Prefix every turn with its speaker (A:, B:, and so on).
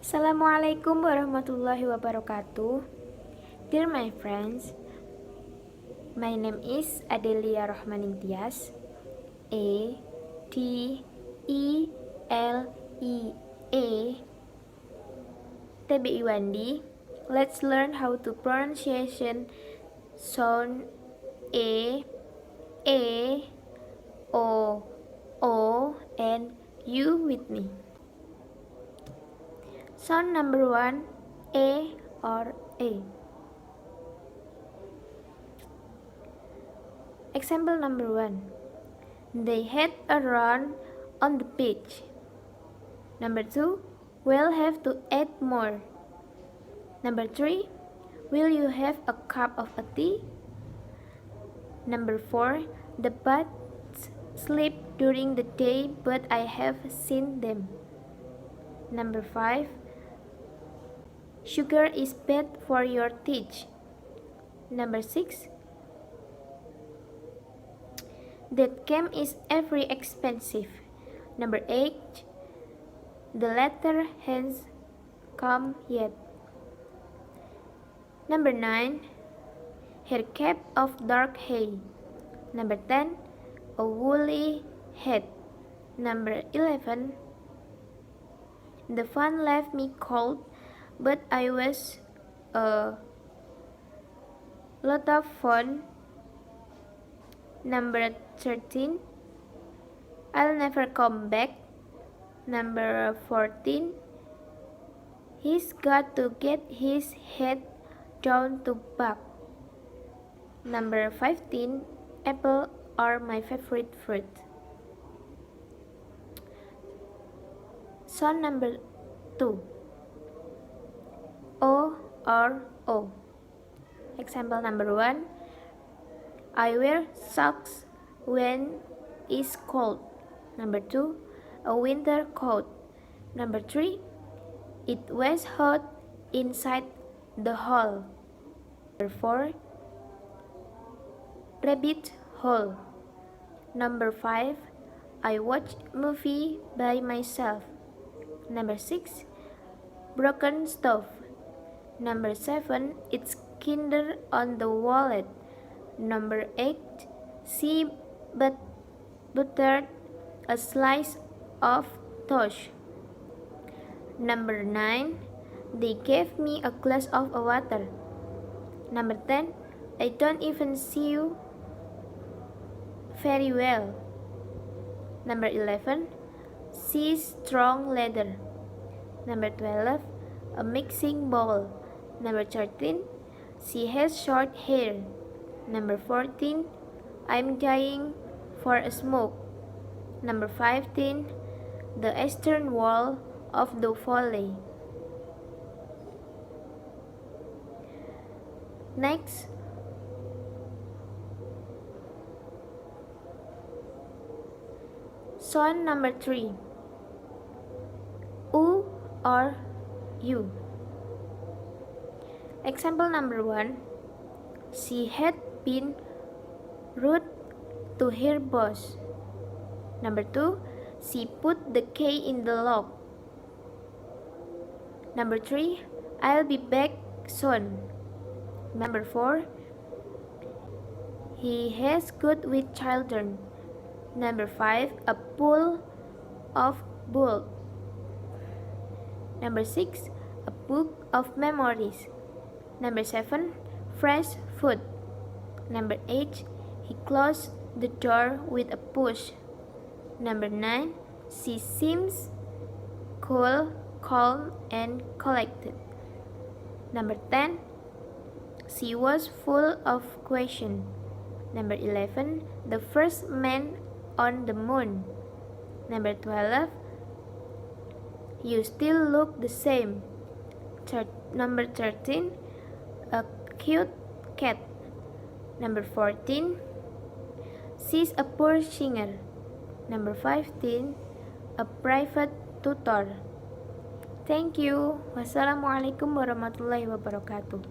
A: Assalamualaikum warahmatullahi wabarakatuh. Dear my friends, my name is Adelia Rohmaningtyas. A-D-E-L-E-A Let's learn how to pronunciation sound A, O, and U with me. Sound number 1, A or A. Example number 1. They had a run on the beach. Number 2. We'll have to add more. Number 3. Will you have a cup of tea? Number 4. The bats sleep during the day, but I have seen them. Number 5. Sugar is bad for your teeth. Number 6. That game is very expensive. Number 8. The letter has come yet. Number 9. Her cap of dark hair. Number 10. A woolly hat. Number 11. The fun left me cold, but I was a lot of fun. Number 13. I'll never come back. Number 14. He's got to get his head down to bug. Number 15. Apple are my favorite fruit. Sound number 2. O or O. Example number 1. I wear socks when it's cold. Number 2. A winter coat. Number 3. It was hot inside the hall. Number 4. Rabbit hole. Number 5. I watch movie by myself. Number 6. Broken stove. Number 7. It's kinder on the wallet. Number 8. She buttered a slice of toast. Number 9. They gave me a glass of water. Number 10. I don't even see you very well. Number 11. She's strong leather. Number 12. A mixing bowl. Number 13. She has short hair. Number 14. I'm dying for a smoke. Number 15. The eastern wall of the valley. Next. Sound number 3. U or U. Example number 1. She had been rude to her boss. Number 2. She put the key in the lock. Number 3. I'll be back soon. Number 4. He has good with children. Number 5. A pool of bulb. Number 6. A book of memories. Number 7. Fresh food. Number 8. He closed the door with a push. Number 9. She seems cool, calm, and collected. Number 10. She was full of questions. Number 11. The first man on the moon. Number 12. You still look the same. Number 13. A cute cat. Number 14. She's a poor singer. Number 15. A private tutor. Thank you. Wassalamualaikum warahmatullahi wabarakatuh.